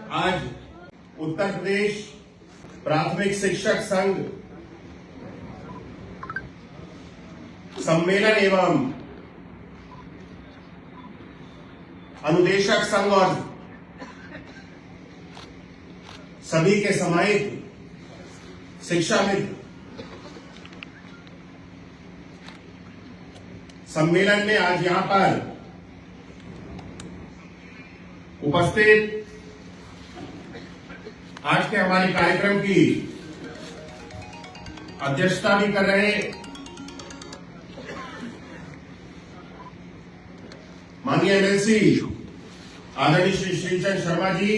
आज उत्तर प्रदेश प्राथमिक शिक्षक संघ सम्मेलन एवं अनुदेशक संघ और सभी के समाहित शिक्षा मित्र सम्मेलन में आज यहां पर उपस्थित आज के हमारे कार्यक्रम की अध्यक्षता भी कर रहे माननीय एमएलसी आदरणीय श्री श्रीचंद शर्मा जी,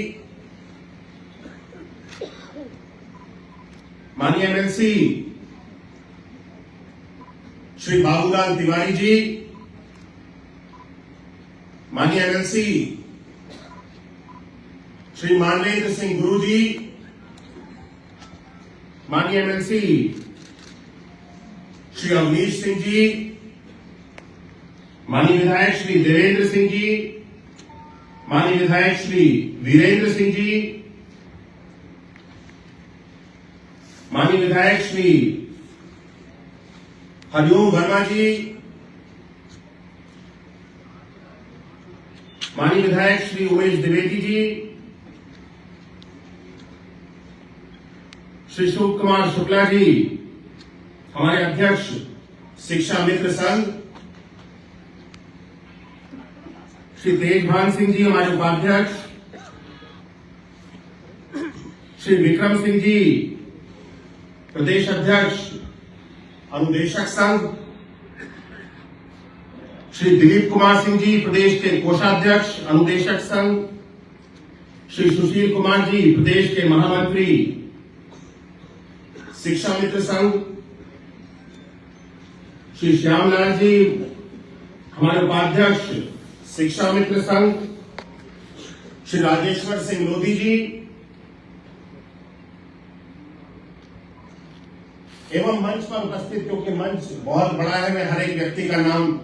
माननीय एमएलसी श्री बाबूलाल तिवारी जी, माननीय एमएलसी श्री मानवेंद्र सिंह गुरु जी, माननीय एमएलसी श्री अवनीश सिंह जी, माननीय विधायक श्री देवेंद्र सिंह जी, माननीय विधायक श्री वीरेंद्र सिंह जी, माननीय विधायक श्री हरिओम वर्मा जी, माननीय विधायक श्री उमेश द्विवेदी जी, श्री शिव कुमार शुक्ला जी, हमारे अध्यक्ष शिक्षा मित्र संघ, श्री तेजभान सिंह जी, हमारे उपाध्यक्ष, श्री विक्रम सिंह जी, प्रदेश अध्यक्ष अनुदेशक संघ, श्री दिलीप कुमार सिंह जी, प्रदेश के कोषाध्यक्ष अनुदेशक संघ, श्री सुशील कुमार जी, प्रदेश के महामंत्री शिक्षा मित्र संघ, श्री श्यामलाल जी, हमारे उपाध्यक्ष शिक्षा मित्र संघ, श्री राजेश्वर सिंह लोधी जी एवं मंच पर उपस्थित, क्योंकि मंच बहुत बड़ा है, मैं हर एक व्यक्ति का नाम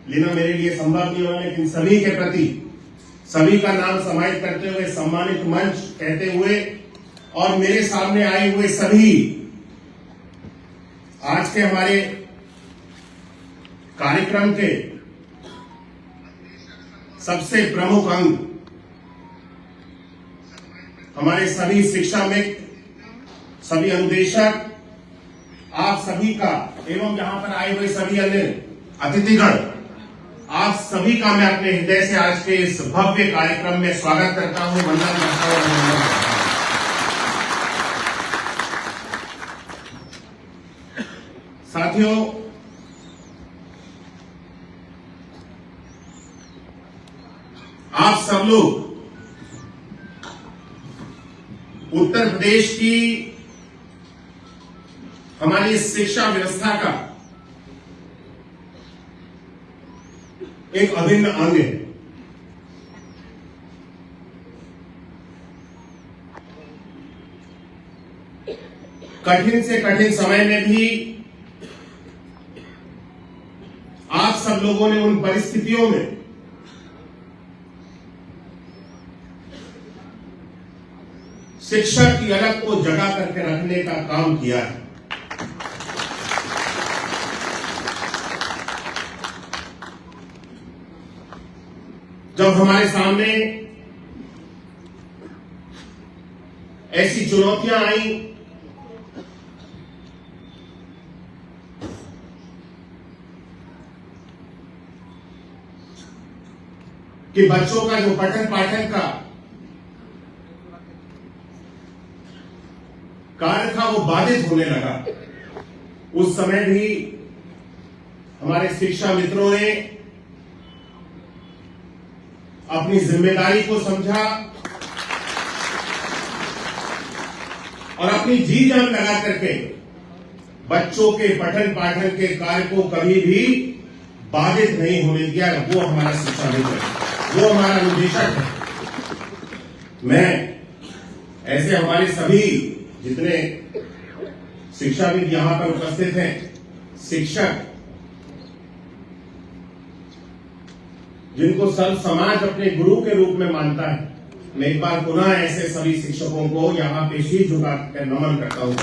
लेना मेरे लिए संभव नहीं होगा, लेकिन सभी के प्रति सभी का नाम समाहित करते हुए सम्मानित मंच कहते हुए और मेरे सामने आए हुए सभी आज के हमारे कार्यक्रम के सबसे प्रमुख अंग हमारे सभी शिक्षा मित्र, सभी अनुदेशक, आप सभी का एवं यहां पर आए हुए सभी अन्य अतिथिगण, आप सभी का मैं अपने हृदय से आज के इस भव्य कार्यक्रम में स्वागत करता हूं, वंदन करता हूं, अभिनंदन करता हूं। साथियों, आप सब लोग उत्तर प्रदेश की हमारी शिक्षा व्यवस्था का एक अभिन्न अंग है। कठिन से कठिन समय में भी आप सब लोगों ने उन परिस्थितियों में शिक्षा की अलग को जगा करके रखने का काम किया है। जब हमारे सामने ऐसी चुनौतियां आई कि बच्चों का जो पठन पाठन का कार्य था वो बाधित होने लगा, उस समय भी हमारे शिक्षा मित्रों ने अपनी जिम्मेदारी को समझा और अपनी जी जान लगा करके बच्चों के पठन पाठन के कार्य को कभी भी बाधित नहीं होने दिया। वो हमारा शिक्षा मित्र है, वो हमारा अनुदेशक है। मैं ऐसे हमारे सभी जितने शिक्षाविद यहां पर उपस्थित हैं, शिक्षक जिनको सर्व समाज अपने गुरु के रूप में मानता है, मैं एक बार पुनः ऐसे सभी शिक्षकों को यहाँ पे शीश झुकाकर नमन करता हूँ।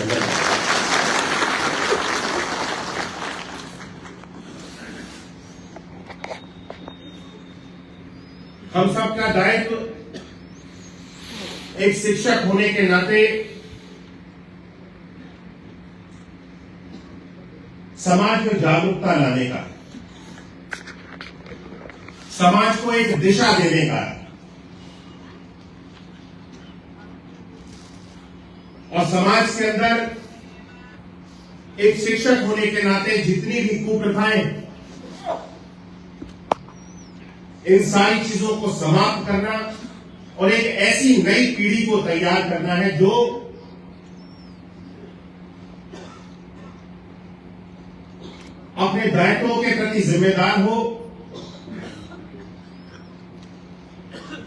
हम सबका दायित्व एक शिक्षक होने के नाते समाज में जागरूकता लाने का, समाज को एक दिशा देने का और समाज के अंदर एक शिक्षक होने के नाते जितनी भी कुप्रथाएं, इन सारी चीजों को समाप्त करना और एक ऐसी नई पीढ़ी को तैयार करना है जो अपने दायित्वों के प्रति जिम्मेदार हो,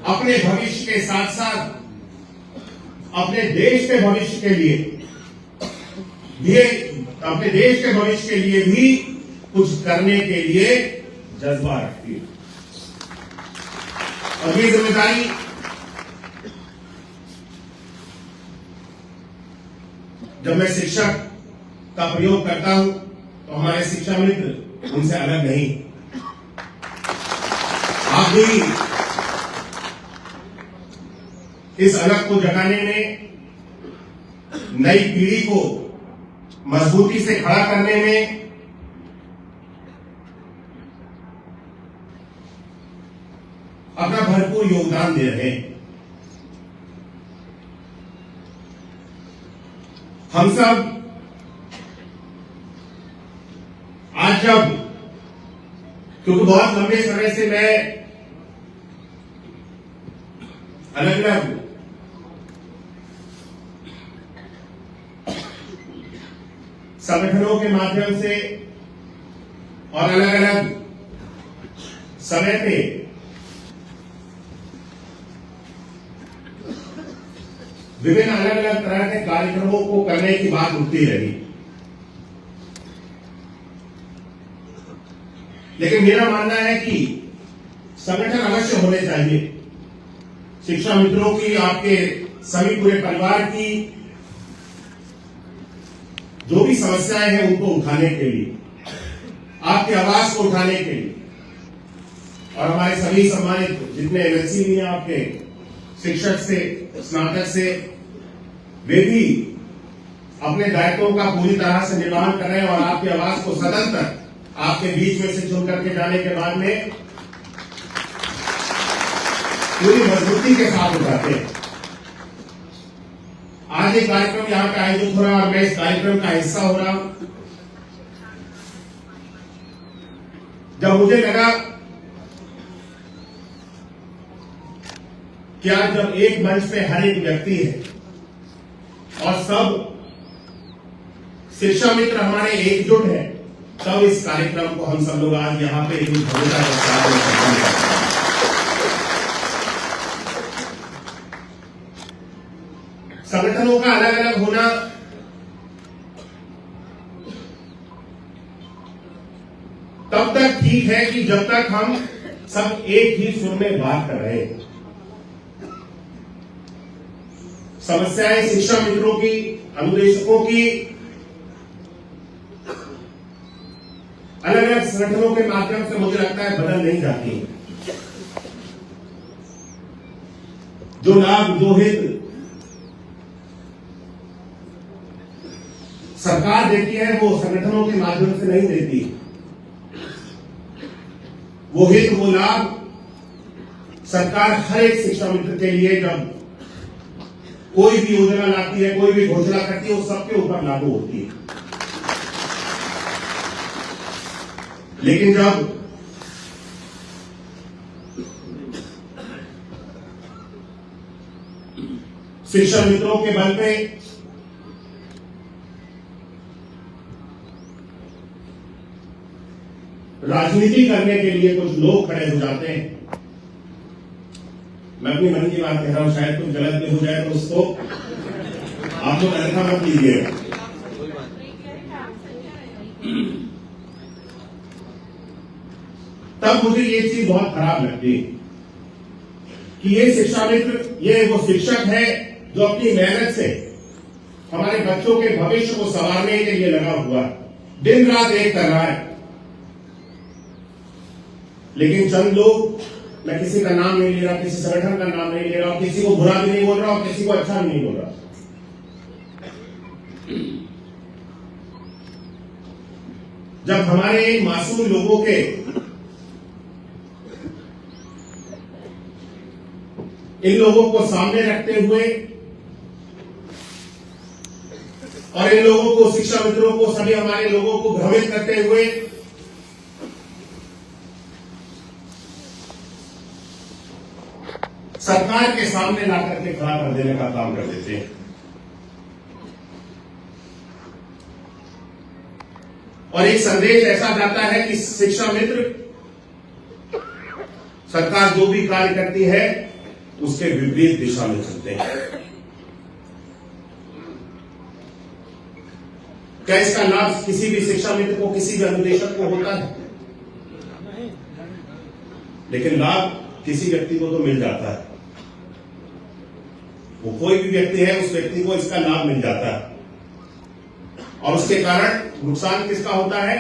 अपने भविष्य के साथ साथ अपने देश के भविष्य के लिए अपने देश के भविष्य के लिए भी कुछ करने के लिए जज्बा रखती है। और ये जिम्मेदारी जब मैं शिक्षक का प्रयोग करता हूं तो हमारे शिक्षा मित्र उनसे अलग नहीं। आप भी इस अलग को जगाने में, नई पीढ़ी को मजबूती से खड़ा करने में अपना भरपूर योगदान दे रहे हैं। हम सब आज जब, क्योंकि बहुत लंबे समय से मैं अलग अलग संगठनों के माध्यम से और अलग अलग समय पे विभिन्न अलग अलग तरह के कार्यक्रमों को करने की बात उठती रही, लेकिन मेरा मानना है कि संगठन अवश्य होने चाहिए। शिक्षा मित्रों की, आपके सभी पूरे परिवार की जो भी समस्याएं हैं उनको उठाने के लिए, आपकी आवाज को उठाने के लिए, और हमारे सभी सम्मानित जितने एमएलसी भी हैं आपके, शिक्षक से स्नातक से, वे भी अपने दायित्वों का पूरी तरह से निर्वहन कर रहे हैं और आपकी आवाज को सदन तक आपके बीच में से चुन करके जाने के बाद में पूरी मजबूती के साथ उठाते हैं। आज एक कार्यक्रम यहाँ पे आयोजित हो रहा है और मैं इस कार्यक्रम का हिस्सा हो रहा हूं। जब मुझे लगा कि आज जब एक मंच पे हर एक व्यक्ति है और सब शिक्षा मित्र हमारे एकजुट हैं, तब इस कार्यक्रम को हम सब लोग आज यहाँ पे एक भव्यता के साथ करते हैं। संगठनों का अलग अलग होना तब तक ठीक है कि जब तक हम सब एक ही सुर में बात कर रहे हैं। समस्याएं शिक्षा मित्रों की, अनुदेशकों की अलग अलग संगठनों के माध्यम से मुझे लगता है बदल नहीं जाती। जो लाभ, जो हित सरकार देती है वो संगठनों के माध्यम से नहीं देती। वो हित, वो लाभ सरकार हर एक शिक्षा मित्र के लिए जब कोई भी योजना लाती है, कोई भी घोषणा करती है, वो सबके ऊपर लागू होती है। लेकिन जब शिक्षा मित्रों के बल पे राजनीति करने के लिए कुछ लोग खड़े हो जाते हैं, मैं अपनी मन की बात कह रहा हूं, शायद कुछ गलत भी हो जाए तो उसको आप लोग अन्यथा मत लीजिएगा। तब मुझे ये चीज बहुत खराब लगती है कि ये शिक्षा मित्र ये वो शिक्षक है जो अपनी मेहनत से हमारे बच्चों के भविष्य को संवारने के लिए लगा हुआ है, दिन रात एक कर रहा है। लेकिन चंद लोग, मैं किसी का नाम नहीं ले रहा, किसी संगठन का नाम नहीं ले रहा, किसी को बुरा भी नहीं बोल रहा और किसी को अच्छा भी नहीं बोल रहा, जब हमारे मासूम लोगों के इन लोगों को सामने रखते हुए और इन लोगों को, शिक्षा मित्रों को, सभी हमारे लोगों को भ्रमित करते हुए सरकार के सामने ला करके खड़ा कर देने का काम कर देते हैं। और एक संदेश ऐसा जाता है कि शिक्षा मित्र, सरकार जो भी कार्य करती है उसके विपरीत दिशा में चलते हैं। क्या इसका लाभ किसी भी शिक्षा मित्र को, किसी भी अनुदेशक को होता है? लेकिन लाभ किसी व्यक्ति को तो मिल जाता है। वो कोई भी व्यक्ति है, उस व्यक्ति को इसका लाभ मिल जाता है और उसके कारण नुकसान किसका होता है?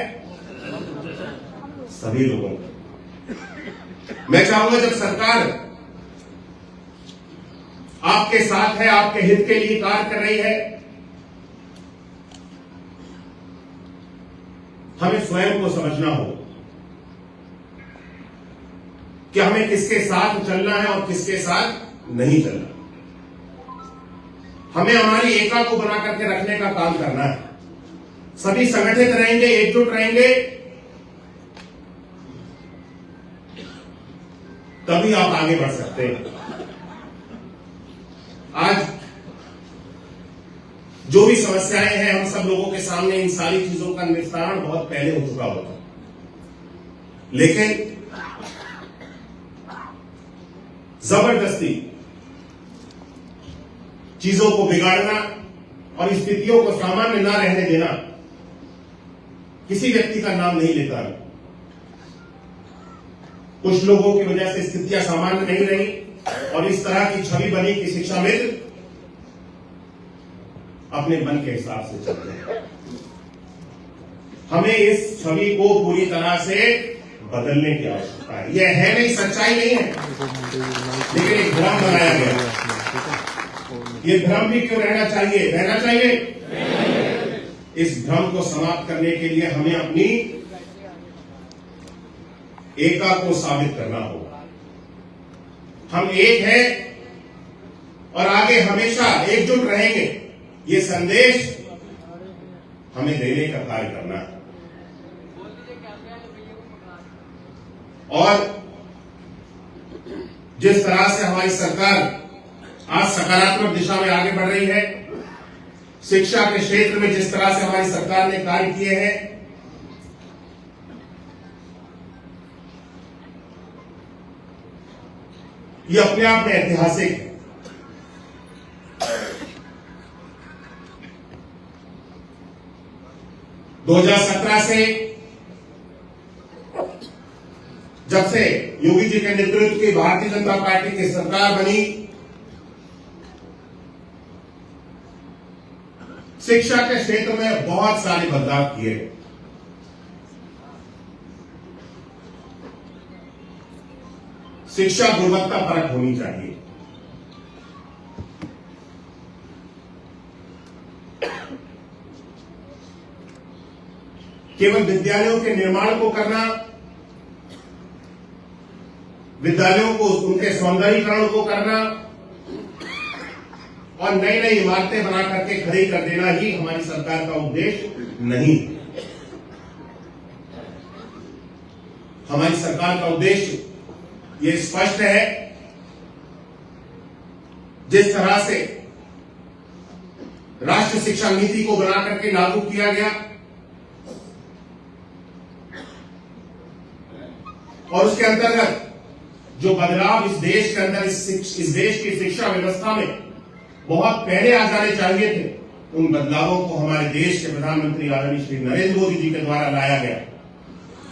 सभी लोगों का। मैं चाहूंगा जब सरकार आपके साथ है, आपके हित के लिए कार्य कर रही है, हमें स्वयं को समझना हो कि हमें किसके साथ चलना है और किसके साथ नहीं चलना। हमें हमारी एकता को बना करके रखने का काम करना है। सभी संगठित रहेंगे, एकजुट रहेंगे, तभी आप आगे बढ़ सकते हैं। आज जो भी समस्याएं हैं हम सब लोगों के सामने, इन सारी चीजों का निस्तारण बहुत पहले हो चुका होता, लेकिन जबरदस्ती चीजों को बिगाड़ना और स्थितियों को सामान्य ना रहने देना किसी व्यक्ति का नाम नहीं लेता। कुछ लोगों की वजह से स्थितियां सामान्य नहीं रही और इस तरह की छवि बनी कि शिक्षा मित्र अपने मन के हिसाब से चलते हैं। हमें इस छवि को पूरी तरह से बदलने की आवश्यकता है। यह है नहीं, सच्चाई नहीं है, लेकिन एक भ्रम बनाया गया। ये भ्रम भी क्यों रहना चाहिए? रहना चाहिए। इस भ्रम को समाप्त करने के लिए हमें अपनी एकता को साबित करना होगा। हम एक हैं और आगे हमेशा एकजुट रहेंगे, ये संदेश हमें देने का कार्य करना है। और जिस तरह से हमारी सरकार आज सकारात्मक दिशा में आगे बढ़ रही है, शिक्षा के क्षेत्र में जिस तरह से हमारी सरकार ने कार्य किए हैं, ये अपने आप में ऐतिहासिक है। दो 2017 से जब से योगी जी के नेतृत्व की भारतीय जनता पार्टी की सरकार बनी, शिक्षा के क्षेत्र में बहुत सारे बदलाव किए। शिक्षा गुणवत्ता परक होनी चाहिए। केवल विद्यालयों के निर्माण को करना, विद्यालयों को उनके सौंदर्यीकरण को करना और नई नई इमारतें बना करके खड़ी कर देना ही हमारी सरकार का उद्देश्य नहीं। हमारी सरकार का उद्देश्य ये स्पष्ट है। जिस तरह से राष्ट्रीय शिक्षा नीति को बना करके लागू किया गया और उसके अंतर्गत जो बदलाव इस देश के अंदर, इस देश की शिक्षा व्यवस्था में बहुत पहले आ जाने चाहिए थे, उन बदलावों को हमारे देश के प्रधानमंत्री आदरणीय श्री नरेंद्र मोदी जी के द्वारा लाया गया।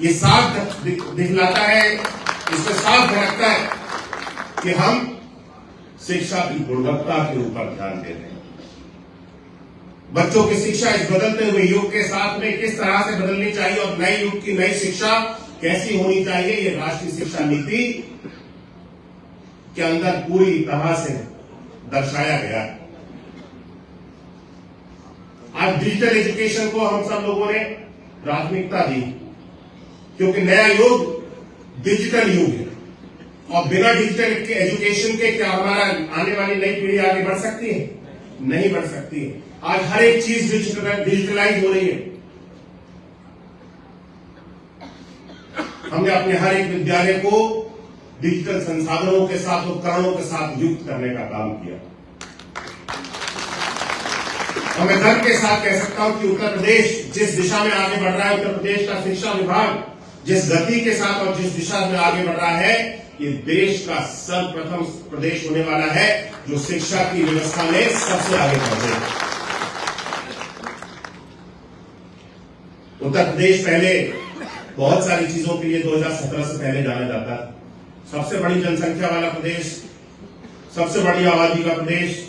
ये साफ दिखलाता है, इसमें साफ झलकता है कि हम शिक्षा की गुणवत्ता के ऊपर ध्यान दे रहे हैं। बच्चों की शिक्षा इस बदलते हुए युग के साथ में किस तरह से बदलनी चाहिए और नए युग की नई शिक्षा कैसी होनी चाहिए, ये राष्ट्रीय शिक्षा नीति के अंदर पूरी तरह से दर्शाया गया है। आज डिजिटल एजुकेशन को हम सब लोगों ने प्राथमिकता दी, क्योंकि नया युग डिजिटल युग है और बिना डिजिटल एजुकेशन के क्या हमारा आने वाली नई पीढ़ी आगे बढ़ सकती है? नहीं बढ़ सकती है। आज हर एक चीज डिजिटलाइज हो रही है। हमने अपने हर एक विद्यालय को डिजिटल संसाधनों के साथ, उपकरणों के साथ युक्त करने का काम किया। और मैं गर्व के साथ कह सकता हूं कि उत्तर प्रदेश जिस दिशा में आगे बढ़ रहा है, उत्तर प्रदेश का शिक्षा विभाग जिस गति के साथ और जिस दिशा में आगे बढ़ रहा है, ये देश का सर्वप्रथम प्रदेश होने वाला है जो शिक्षा की व्यवस्था में सबसे आगे बढ़े। उत्तर प्रदेश पहले बहुत सारी चीजों के लिए 2017 से पहले जाना जाता था। सबसे बड़ी जनसंख्या वाला प्रदेश, सबसे बड़ी आबादी का प्रदेश,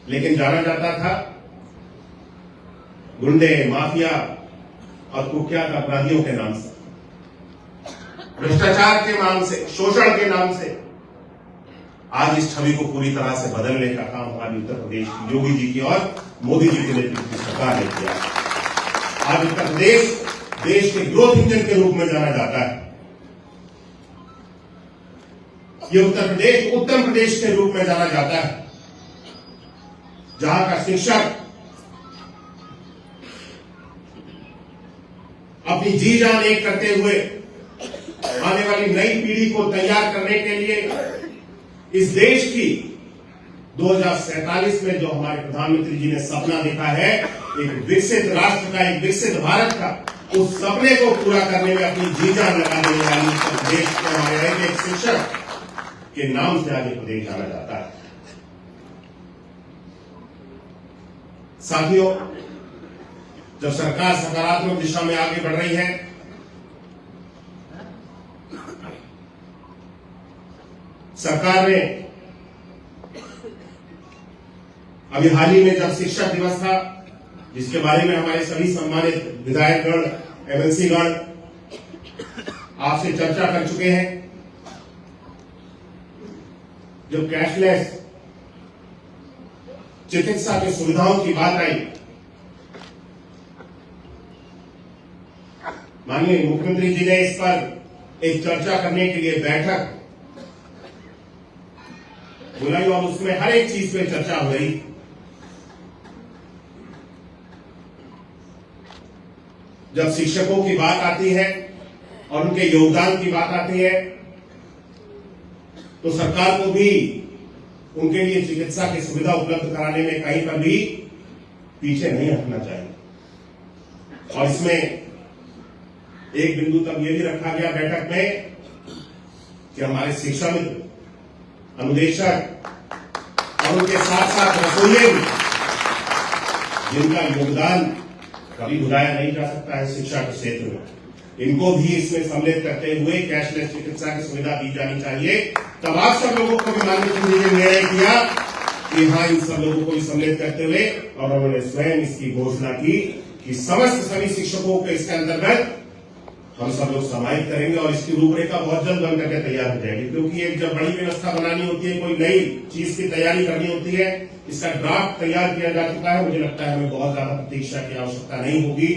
लेकिन जाना जाता था गुंडे, माफिया और कुख्यात अपराधियों के नाम से, भ्रष्टाचार के नाम से, शोषण के नाम से। आज इस छवि को पूरी तरह से बदलने का काम हमारी उत्तर प्रदेश की योगी जी की और मोदी जी के नेतृत्व की सरकार ने किया। आज उत्तर प्रदेश देश के ग्रोथ इंजन के रूप में जाना जाता है। ये उत्तर प्रदेश उत्तम प्रदेश के रूप में जाना जाता है, जहां का शिक्षक अपनी जी जान एक करते हुए आने वाली नई पीढ़ी को तैयार करने के लिए इस देश की 2047 में जो हमारे प्रधानमंत्री जी ने सपना देखा है, एक विकसित राष्ट्र का, एक विकसित भारत का, उस सपने को पूरा करने में अपनी जी जान लगा देने वाली उत्तर प्रदेश के हमारे एक शिक्षक के नाम से आगे प्रदेश जाना जाता है। साथियों, जब सरकार सकारात्मक दिशा में आगे बढ़ रही है, सरकार ने अभी हाल ही में जब शिक्षक दिवस था, जिसके बारे में हमारे सभी सम्मानित विधायकगण, एमएलसी गण आपसे चर्चा कर चुके हैं, जब कैशलेस चिकित्सा की सुविधाओं की बात आई, माननीय मुख्यमंत्री जी ने इस पर एक चर्चा करने के लिए बैठक बुलाई और उसमें हर एक चीज पे चर्चा हो रही। जब शिक्षकों की बात आती है और उनके योगदान की बात आती है, तो सरकार को भी उनके लिए चिकित्सा की सुविधा उपलब्ध कराने में कहीं पर भी पीछे नहीं हटना चाहिए। और इसमें एक बिंदु तक यह भी रखा गया बैठक में कि हमारे शिक्षा मित्र, अनुदेशक और उनके साथ साथ रसोइये भी, जिनका योगदान कभी भुलाया नहीं जा सकता है शिक्षा के क्षेत्र में, इनको भी इसमें सम्मिलित करते हुए कैशलेस चिकित्सा की सुविधा दी जानी चाहिए। तब आप सब लोगों को भी माननीय जी ने निर्णय किया कि हाँ, इन सब लोगों को भी सम्मिलित करते हुए, और उन्होंने स्वयं इसकी घोषणा की कि समस्त सभी शिक्षकों के इसके अंतर्गत हम सब लोग समाहित करेंगे और इसकी रूपरेखा बहुत जल्द बन करके तैयार हो जाएगी। क्योंकि एक जब बड़ी व्यवस्था बनानी होती है, कोई नई चीज की तैयारी करनी होती है, इसका ड्राफ्ट तैयार किया जा चुका है। मुझे लगता है हमें बहुत ज्यादा प्रतीक्षा की आवश्यकता नहीं होगी।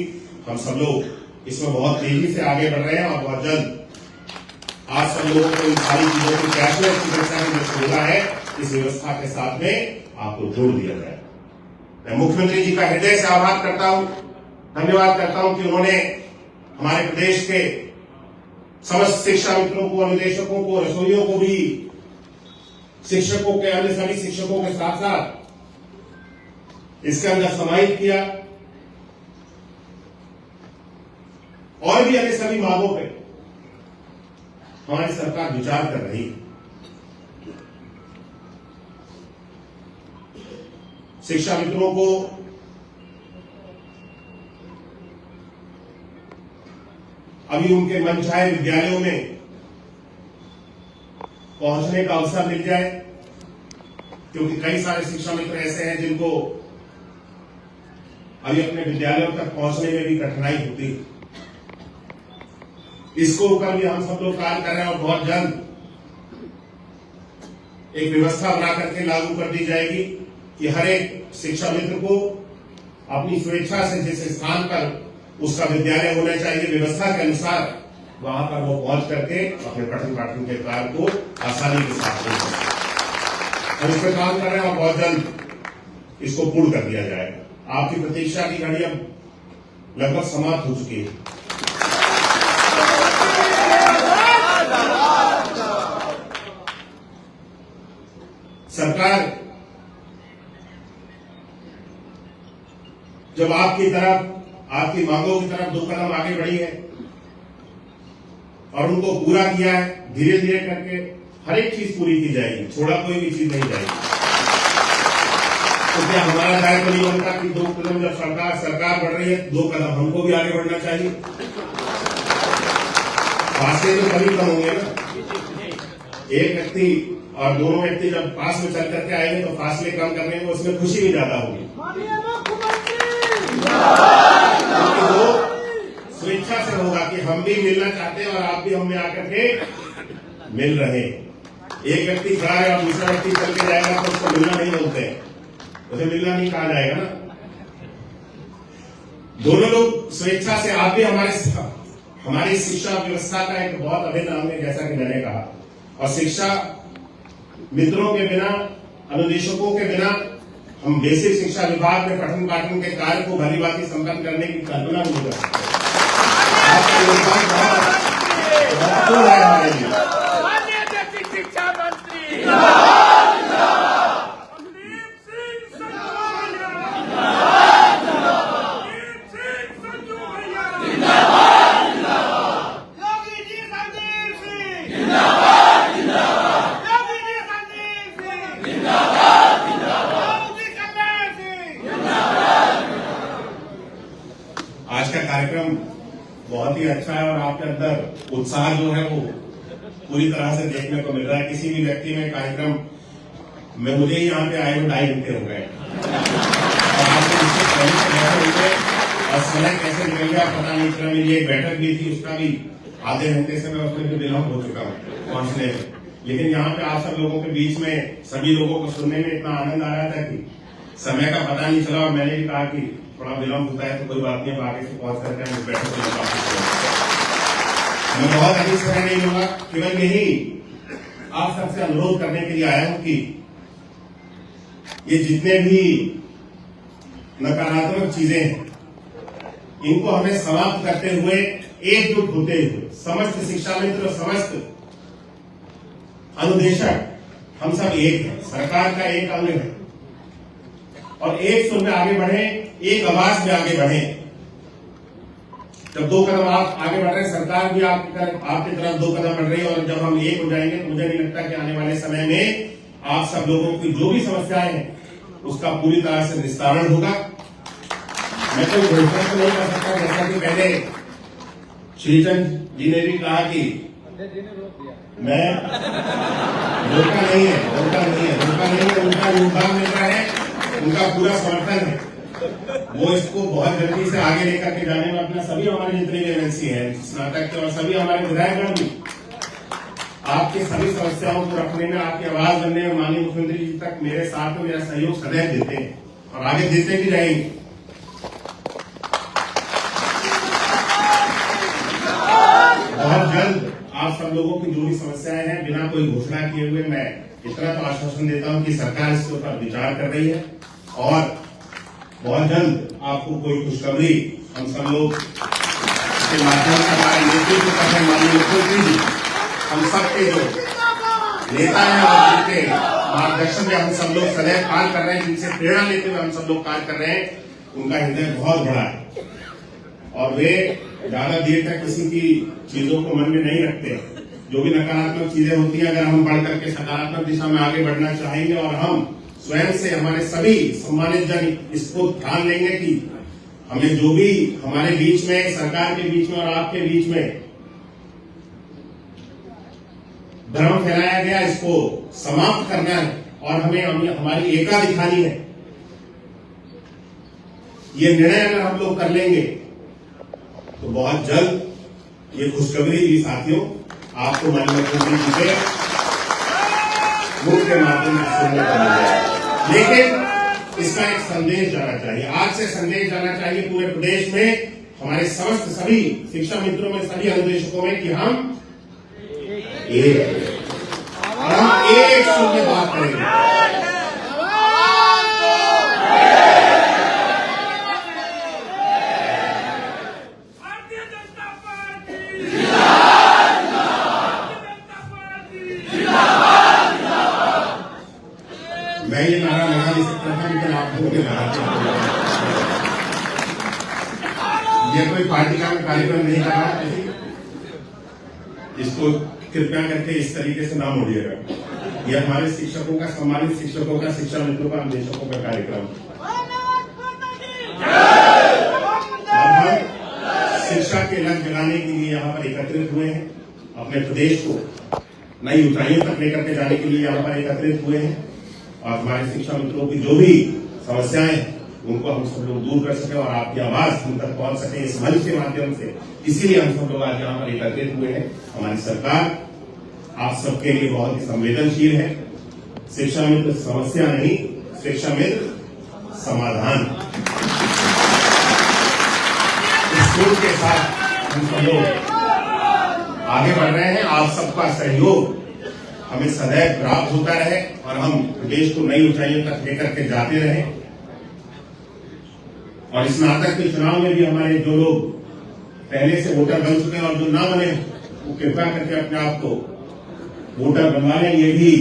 हम सब लोग इसमें बहुत तेजी से आगे बढ़ रहे हैं और बहुत जल्द आप सब लोगों को इन सारी चीजों की कैशलेस चिकित्सा की जो सुविधा है, इस व्यवस्था के साथ में आपको जोड़ दिया जाए। मैं मुख्यमंत्री जी का हृदय से आभार करता हूं, धन्यवाद करता हूं कि उन्होंने हमारे प्रदेश के समस्त शिक्षा मित्रों को, अनुदेशकों को, रसोइयों को भी शिक्षकों के, अन्य सभी शिक्षकों के साथ साथ इसके अंदर समाहित किया और भी अन्य सभी मांगों पे हमारी सरकार विचार कर रही है। शिक्षा मित्रों को अभी उनके मनचाहे विद्यालयों में पहुंचने का अवसर मिल जाए, क्योंकि कई सारे शिक्षा मित्र ऐसे हैं जिनको अभी अपने विद्यालयों तक पहुंचने में भी कठिनाई होती है। इसको ऊपर भी हम सब लोग कार्य कर रहे हैं और बहुत जल्द एक व्यवस्था बना करके लागू कर दी जाएगी कि हर एक शिक्षा मित्र को अपनी स्वेच्छा से जिस स्थान पर उसका विद्यालय होना चाहिए व्यवस्था के अनुसार वहां पर वो पहुंच करके अपने पठन पाठन के कार्य को आसानी के साथ कर सकते। हम इस पर काम कर रहे हैं और बहुत जल्द इसको पूर्ण कर दिया जाएगा। आपकी प्रतीक्षा की घड़ी अब लगभग समाप्त हो चुकी है। सरकार जब आपकी तरफ आपकी मांगों की तरफ 2 कदम आगे बढ़ी है और उनको पूरा किया है, धीरे धीरे करके हर एक चीज पूरी की जाएगी, छोड़ा कोई भी चीज नहीं जाएगी। तो क्या हमारा दायित्व नहीं बनता कि 2 कदम जब सरकार बढ़ रही है 2 कदम हमको भी आगे बढ़ना चाहिए? फासले तो कभी कम होंगे ना। एक व्यक्ति और दोनों व्यक्ति जब पास में चल करके आएंगे तो फासले कम करने में उसमें खुशी भी ज्यादा होगी, क्योंकि वो स्वेच्छा से होगा कि हम भी मिलना चाहते हैं और आप भी हमें आकर के मिल रहे हैं। एक व्यक्ति खड़ा है और दूसरा व्यक्ति चल के जाएगा तो उसको मिलना नहीं बोलते, उसे मिलना नहीं कहा जाएगा ना। दोनों लोग स्वेच्छा से, आप भी हमारी शिक्षा व्यवस्था का एक बहुत अभिन्न अंग है, जैसा कि मैंने कहा। और शिक्षा मित्रों के बिना, अनुदेशकों के बिना हम बेसिक शिक्षा विभाग में पठन पाठन के कार्य को भली भांति संपन्न करने की कल्पना नहीं कर सकते। आपका योगदान बहुत महत्वपूर्ण है हमारे लिए। शिक्षा मंत्री आज का कार्यक्रम बहुत ही अच्छा है और आपके अंदर उत्साह जो है वो पूरी तरह से देखने को मिल रहा है। किसी भी व्यक्ति में कार्यक्रम में, मुझे यहाँ पे आए 2.5 घंटे हो गए और आपके इससे पहले बैठे हुए और समय कैसे निकल गया पता नहीं चला। मेरी एक बैठक भी थी, उसका भी आधे घंटे से मैं उसमें भी विलम्ब हो चुका हूँ पहुंचने में। लेकिन यहाँ पे आप सब लोगों के बीच में सभी लोगों को सुनने में इतना आनंद आ रहा था कि समय का पता नहीं चला। और मैंने भी कहा कि थोड़ा विलम्ब होता है तो कोई बात नहीं, आगे से पहुंच करके हम बैठक मैं बहुत अधिक समय नहीं लूंगा। केवल यही आप सबसे अनुरोध करने के लिए आया हूं कि ये जितने भी नकारात्मक चीजें हैं इनको हमें समाप्त करते हुए, एकजुट होते हुए समस्त शिक्षा मित्र और समस्त अनुदेशक हम सब एक हैं, सरकार का एक अंग है और एक सुर में आगे बढ़े, एक आवाज में आगे बढ़े। जब 2 कदम आप आगे बढ़ रहे हैं, सरकार भी आपकी तरफ 2 कदम बढ़ रही है और जब हम एक हो जाएंगे तो मुझे नहीं लगता कि आने वाले समय में आप सब लोगों की जो भी समस्याएं हैं उसका पूरी तरह से निस्तारण होगा। मैं कोई घोषणा तो नहीं कर सकता, जैसा कि पहले श्रीचंद जी ने भी कहा कि मैं रोका नहीं है, उनका योगदान मिल रहा है, उनका पूरा समर्थन है। वो इसको बहुत जल्दी से आगे लेकर के जाने में अपना सभी हमारे जितने भी एमएलसी हैं, स्नातक के और सभी हमारे विधायकगण भी आपकी सभी समस्याओं को रखने में, आपकी आवाज बनने में माननीय मुख्यमंत्री जी तक मेरे साथ में मेरा सहयोग सदैव देते हैं और आगे देते भी रहेंगे। बहुत जल्द आप सब लोगों की जो भी समस्याएं हैं, बिना कोई घोषणा किए हुए मैं इतना तो आश्वासन देता हूं कि सरकार इसके ऊपर विचार कर रही है और बहुत जल्द आपको कोई खुशखबरी हम सब लोग के माध्यम से हमारे नेतृत्व कर रहे माननीय मुख्यमंत्री जी, हम सबके जो नेता हैं और जिनके मार्गदर्शन में हम सब लोग सदैव कार्य कर रहे हैं, जिनसे प्रेरणा लेते हुए हम सब लोग कार्य कर रहे हैं, उनका हृदय बहुत बड़ा है और वे ज्यादा देर तक किसी की चीजों को मन में नहीं रखते। जो भी नकारात्मक चीजें होती हैं, अगर हम बढ़ करके सकारात्मक दिशा में आगे बढ़ना चाहेंगे और हम स्वयं से, हमारे सभी सम्मानित जन इसको ध्यान लेंगे कि हमें जो भी हमारे बीच में, सरकार के बीच में और आपके बीच में भ्रम फैलाया गया, इसको समाप्त करना है और हमें हमारी एकता दिखानी है। ये निर्णय अगर हम लोग कर लेंगे तो बहुत जल्द ये खुशखबरी भी साथियों आपको माननीय मुख्यमंत्री जी से मुख के माध्यम से सुनने को मिल जाए। लेकिन इसका एक संदेश जाना चाहिए, आज से संदेश जाना चाहिए पूरे प्रदेश में, हमारे समस्त सभी शिक्षा मित्रों में, सभी अनुदेशकों में कि हम एक सुन के बात करेंगे। मैं ये नारा लगा नहीं सकता था, लेकिन आप लोगों के लगाते हैं। ये कोई पार्टी का कार्यक्रम नहीं कर रहा, इसको कृपया करके इस तरीके से ना मोड़िएगा। ये हमारे शिक्षकों का, सम्मानित शिक्षकों का, शिक्षा मित्रों का, निदेशकों का कार्यक्रम। अब हम शिक्षा के लक्ष्य जगाने के लिए यहाँ पर एकत्रित हुए हैं, अपने प्रदेश को नई ऊंचाइयों तक लेकर के जाने के लिए यहाँ पर एकत्रित हुए हैं, और हमारे शिक्षा मित्रों की जो भी समस्याएं उनको हम सब लोग दूर कर सके और आपकी आवाज उन तक पहुंच सके इस मंच के माध्यम से। इसीलिए हम सब लोग आज यहाँ पर एकत्रित हुए हैं। हमारी सरकार आप सबके लिए बहुत ही संवेदनशील है। शिक्षा मित्र समस्या नहीं, शिक्षा मित्र समाधान। इस सोच के साथ हम सब लोग आगे बढ़ रहे हैं। आप सबका सहयोग हमें सदैव प्राप्त होता रहे और हम देश को नई ऊंचाइयों तक लेकर के जाते रहे। और इस स्नातक के चुनाव में भी हमारे जो लोग पहले से वोटर बन चुके हैं और जो ना बने, वो कृपया करके अपने आप को वोटर बनवा लें। ये भी